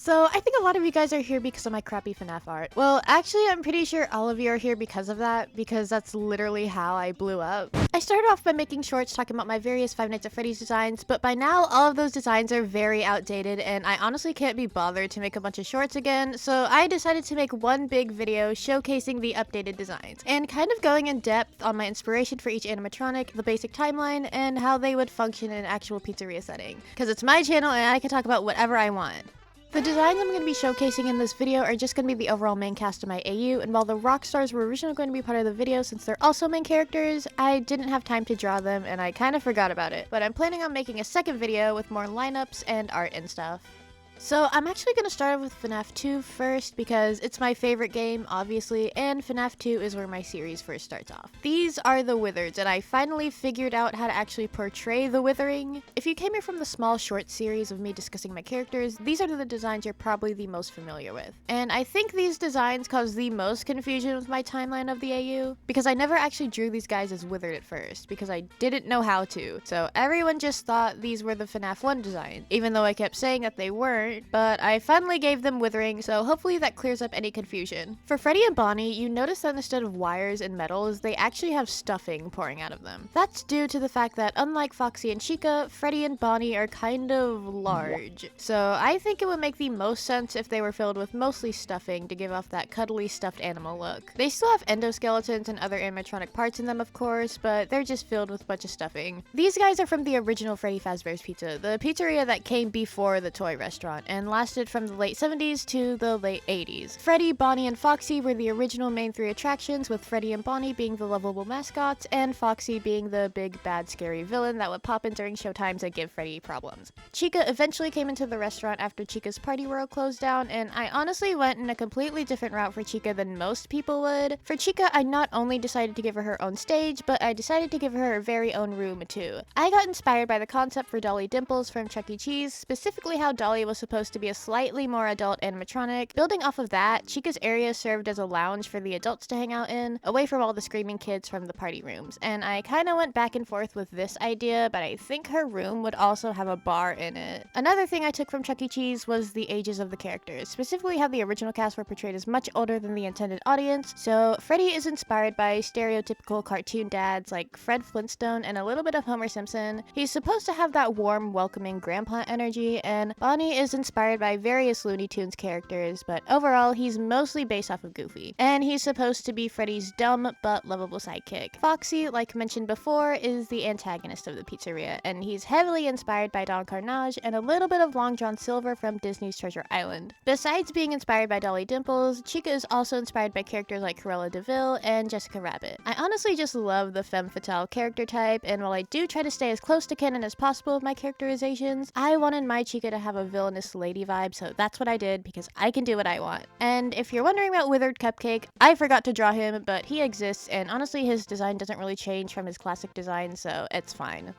So, I think a lot of you guys are here because of my crappy FNAF art. Well, actually, I'm pretty sure all of you are here because of that, because that's literally how I blew up. I started off by making shorts talking about my various Five Nights at Freddy's designs, but by now, all of those designs are very outdated, and I honestly can't be bothered to make a bunch of shorts again, so I decided to make one big video showcasing the updated designs, and kind of going in depth on my inspiration for each animatronic, the basic timeline, and how they would function in an actual pizzeria setting. Because it's my channel, and I can talk about whatever I want. The designs I'm going to be showcasing in this video are just going to be the overall main cast of my AU, and while the rock stars were originally going to be part of the video since they're also main characters, I didn't have time to draw them and I kind of forgot about it. But I'm planning on making a second video with more lineups and art and stuff. So I'm actually going to start with FNAF 2 first because it's my favorite game, obviously, and FNAF 2 is where my series first starts off. These are the Withereds, and I finally figured out how to actually portray the withering. If you came here from the small short series of me discussing my characters, these are the designs you're probably the most familiar with. And I think these designs caused the most confusion with my timeline of the AU, because I never actually drew these guys as Withered at first, because I didn't know how to. So everyone just thought these were the FNAF 1 designs, even though I kept saying that they weren't. But I finally gave them withering, so hopefully that clears up any confusion. For Freddy and Bonnie, you notice that instead of wires and metals, they actually have stuffing pouring out of them. That's due to the fact that unlike Foxy and Chica, Freddy and Bonnie are kind of large. So I think it would make the most sense if they were filled with mostly stuffing to give off that cuddly stuffed animal look. They still have endoskeletons and other animatronic parts in them, of course, but they're just filled with a bunch of stuffing. These guys are from the original Freddy Fazbear's Pizza, the pizzeria that came before the toy restaurant, and lasted from the late 70s to the late 80s. Freddy, Bonnie, and Foxy were the original main three attractions, with Freddy and Bonnie being the lovable mascots, and Foxy being the big, bad, scary villain that would pop in during showtimes and give Freddy problems. Chica eventually came into the restaurant after Chica's Party World closed down, and I honestly went in a completely different route for Chica than most people would. For Chica, I not only decided to give her her own stage, but I decided to give her her very own room too. I got inspired by the concept for Dolly Dimples from Chuck E. Cheese, specifically how Dolly was supposed to be a slightly more adult animatronic. Building off of that, Chica's area served as a lounge for the adults to hang out in, away from all the screaming kids from the party rooms, and I kinda went back and forth with this idea, but I think her room would also have a bar in it. Another thing I took from Chuck E. Cheese was the ages of the characters, specifically how the original cast were portrayed as much older than the intended audience, so Freddy is inspired by stereotypical cartoon dads like Fred Flintstone and a little bit of Homer Simpson. He's supposed to have that warm, welcoming grandpa energy, and Bonnie is inspired by various Looney Tunes characters, but overall he's mostly based off of Goofy. And he's supposed to be Freddy's dumb but lovable sidekick. Foxy, like mentioned before, is the antagonist of the pizzeria, and he's heavily inspired by Don Carnage and a little bit of Long John Silver from Disney's Treasure Island. Besides being inspired by Dolly Dimples, Chica is also inspired by characters like Cruella de Vil and Jessica Rabbit. I honestly just love the femme fatale character type, and while I do try to stay as close to canon as possible with my characterizations, I wanted my Chica to have a villainous lady vibe, so that's what I did because I can do what I want. And if you're wondering about Withered Cupcake, I forgot to draw him, but he exists, and honestly his design doesn't really change from his classic design, so it's fine.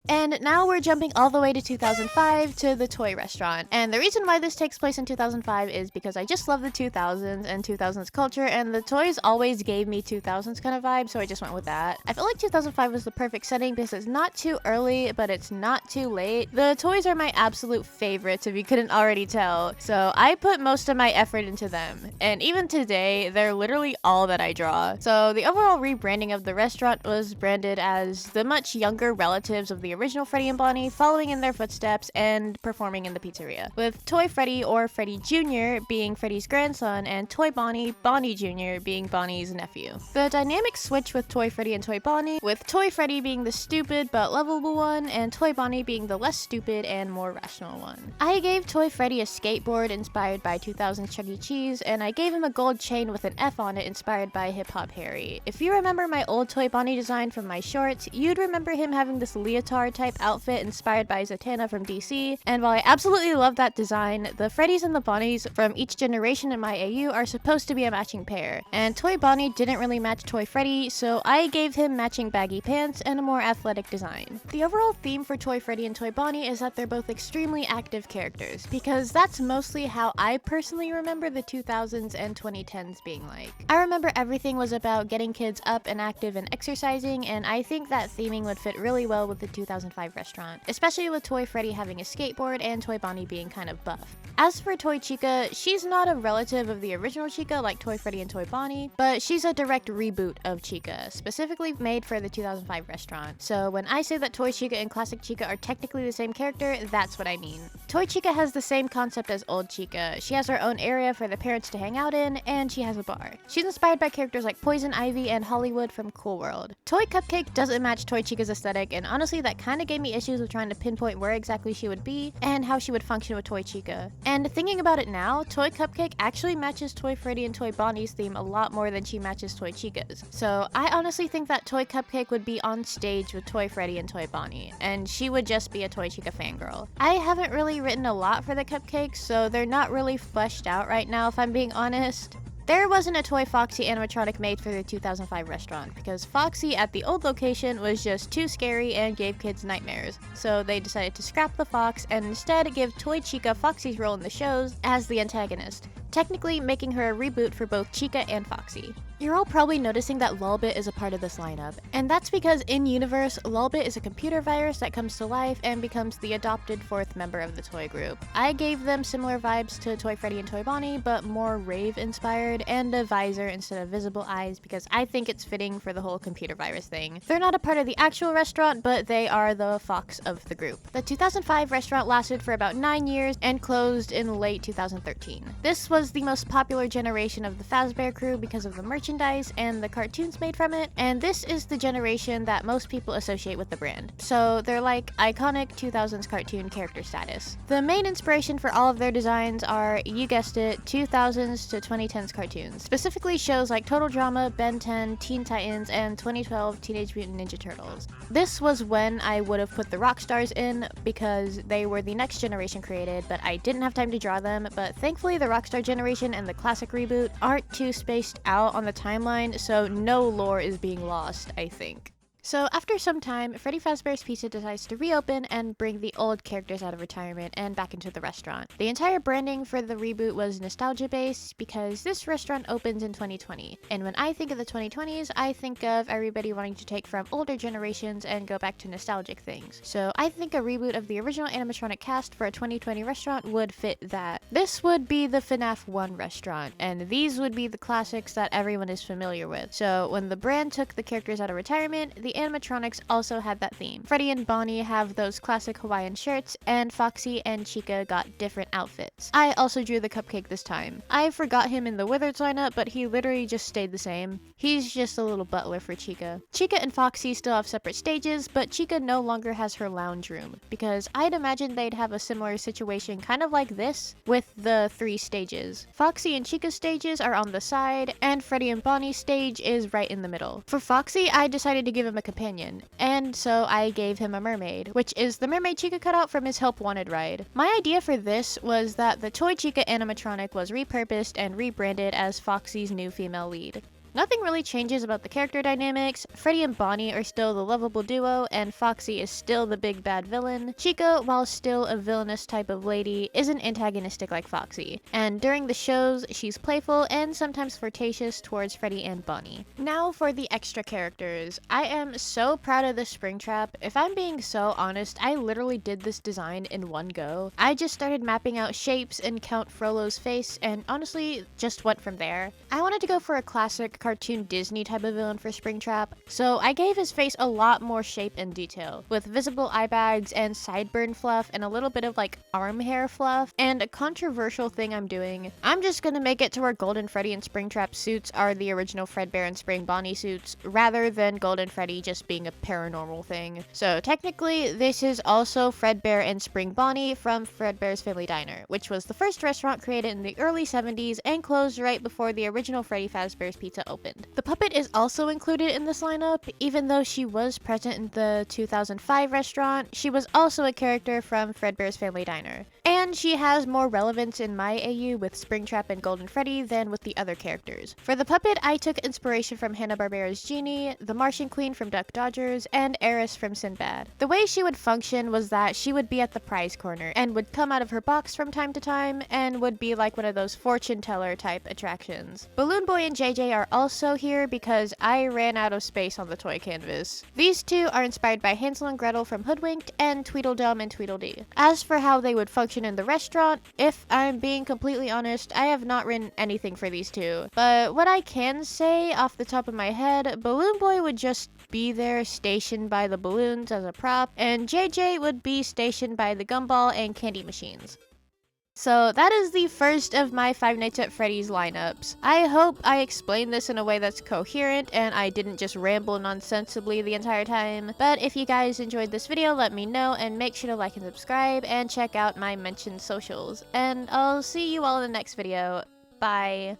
And now we're jumping all the way to 2005 to the toy restaurant. And the reason why this takes place in 2005 is because I just love the 2000s and 2000s culture, and the toys always gave me 2000s kind of vibe, so I just went with that. I felt like 2005 was the perfect setting because it's not too early, but it's not too late. The toys are my absolute favorites if you couldn't already tell, so I put most of my effort into them. And even today, they're literally all that I draw. So the overall rebranding of the restaurant was branded as the much younger relatives of the original Freddy and Bonnie following in their footsteps and performing in the pizzeria, with Toy Freddy or Freddy Jr. being Freddy's grandson and Toy Bonnie, Bonnie Jr. being Bonnie's nephew. The dynamics switch with Toy Freddy and Toy Bonnie, with Toy Freddy being the stupid but lovable one and Toy Bonnie being the less stupid and more rational one. I gave Toy Freddy a skateboard inspired by 2000s Chuck E. Cheese, and I gave him a gold chain with an F on it inspired by Hip Hop Harry. If you remember my old Toy Bonnie design from my shorts, you'd remember him having this leotard type outfit inspired by Zatanna from DC, and while I absolutely love that design, the Freddys and the Bonnies from each generation in my AU are supposed to be a matching pair, and Toy Bonnie didn't really match Toy Freddy, so I gave him matching baggy pants and a more athletic design. The overall theme for Toy Freddy and Toy Bonnie is that they're both extremely active characters, because that's mostly how I personally remember the 2000s and 2010s being like. I remember everything was about getting kids up and active and exercising, and I think that theming would fit really well with the 2000s 2005 restaurant, especially with Toy Freddy having a skateboard and Toy Bonnie being kind of buff. As for Toy Chica, she's not a relative of the original Chica like Toy Freddy and Toy Bonnie, but she's a direct reboot of Chica, specifically made for the 2005 restaurant. So when I say that Toy Chica and Classic Chica are technically the same character, that's what I mean. Toy Chica has the same concept as old Chica. She has her own area for the parents to hang out in, and she has a bar. She's inspired by characters like Poison Ivy and Hollywood from Cool World. Toy Cupcake doesn't match Toy Chica's aesthetic, and honestly that kinda gave me issues with trying to pinpoint where exactly she would be and how she would function with Toy Chica. And thinking about it now, Toy Cupcake actually matches Toy Freddy and Toy Bonnie's theme a lot more than she matches Toy Chica's. So I honestly think that Toy Cupcake would be on stage with Toy Freddy and Toy Bonnie, and she would just be a Toy Chica fangirl. I haven't really written a lot for the cupcakes, so they're not really fleshed out right now if I'm being honest. There wasn't a Toy Foxy animatronic made for the 2005 restaurant because Foxy at the old location was just too scary and gave kids nightmares, so they decided to scrap the fox and instead give Toy Chica Foxy's role in the shows as the antagonist, technically making her a reboot for both Chica and Foxy. You're all probably noticing that Lulbit is a part of this lineup, and that's because in-universe, Lulbit is a computer virus that comes to life and becomes the adopted fourth member of the toy group. I gave them similar vibes to Toy Freddy and Toy Bonnie, but more rave-inspired and a visor instead of visible eyes because I think it's fitting for the whole computer virus thing. They're not a part of the actual restaurant, but they are the fox of the group. The 2005 restaurant lasted for about 9 years and closed in late 2013. This was the most popular generation of the Fazbear crew because of the merchandise and the cartoons made from it, and this is the generation that most people associate with the brand. So they're like iconic 2000s cartoon character status. The main inspiration for all of their designs are, you guessed it, 2000s to 2010s cartoons, specifically shows like Total Drama, Ben 10, Teen Titans, and 2012 Teenage Mutant Ninja Turtles. This was when I would have put the Rockstars in because they were the next generation created, but I didn't have time to draw them, but thankfully the Rockstar generation and the classic reboot aren't too spaced out on the timeline, so no lore is being lost, I think. So after some time, Freddy Fazbear's Pizza decides to reopen and bring the old characters out of retirement and back into the restaurant. The entire branding for the reboot was nostalgia-based because this restaurant opens in 2020. And when I think of the 2020s, I think of everybody wanting to take from older generations and go back to nostalgic things. So I think a reboot of the original animatronic cast for a 2020 restaurant would fit that. This would be the FNAF 1 restaurant, and these would be the classics that everyone is familiar with. So when the brand took the characters out of retirement, the animatronics also had that theme. Freddy and Bonnie have those classic Hawaiian shirts, and Foxy and Chica got different outfits. I also drew the cupcake this time. I forgot him in the Withered lineup, but he literally just stayed the same. He's just a little butler for Chica. Chica and Foxy still have separate stages, but Chica no longer has her lounge room, because I'd imagine they'd have a similar situation kind of like this, with the 3 stages. Foxy and Chica's stages are on the side, and Freddy and Bonnie's stage is right in the middle. For Foxy, I decided to give him a companion, and so I gave him a mermaid, which is the mermaid Chica cut out from his Help Wanted ride. My idea for this was that the Toy Chica animatronic was repurposed and rebranded as Foxy's new female lead. Nothing really changes about the character dynamics. Freddy and Bonnie are still the lovable duo, and Foxy is still the big bad villain. Chica, while still a villainous type of lady, isn't antagonistic like Foxy. And during the shows, she's playful and sometimes flirtatious towards Freddy and Bonnie. Now for the extra characters. I am so proud of this Springtrap. If I'm being so honest, I literally did this design in one go. I just started mapping out shapes and Count Frollo's face, and honestly, just went from there. I wanted to go for a classic cartoon Disney type of villain for Springtrap, so I gave his face a lot more shape and detail, with visible eye bags and sideburn fluff and a little bit of like arm hair fluff. And a controversial thing I'm doing, I'm just gonna make it to where Golden Freddy and Springtrap suits are the original Fredbear and Spring Bonnie suits, rather than Golden Freddy just being a paranormal thing. So technically, this is also Fredbear and Spring Bonnie from Fredbear's Family Diner, which was the first restaurant created in the early 70s and closed right before the original Freddy Fazbear's Pizza opened. The puppet is also included in this lineup. Even though she was present in the 2005 restaurant, she was also a character from Fredbear's Family Diner. And she has more relevance in my AU with Springtrap and Golden Freddy than with the other characters. For the puppet, I took inspiration from Hanna-Barbera's Genie, the Martian Queen from Duck Dodgers, and Eris from Sinbad. The way she would function was that she would be at the prize corner and would come out of her box from time to time and would be like one of those fortune teller type attractions. Balloon Boy and JJ are also here because I ran out of space on the toy canvas. These two are inspired by Hansel and Gretel from Hoodwinked and Tweedledum and Tweedledee. As for how they would function in the restaurant, if I'm being completely honest, I have not written anything for these two. But what I can say off the top of my head, Balloon Boy would just be there stationed by the balloons as a prop, and JJ would be stationed by the gumball and candy machines. So that is the first of my Five Nights at Freddy's lineups. I hope I explained this in a way that's coherent and I didn't just ramble nonsensibly the entire time. But if you guys enjoyed this video, let me know and make sure to like and subscribe and check out my mentioned socials. And I'll see you all in the next video. Bye.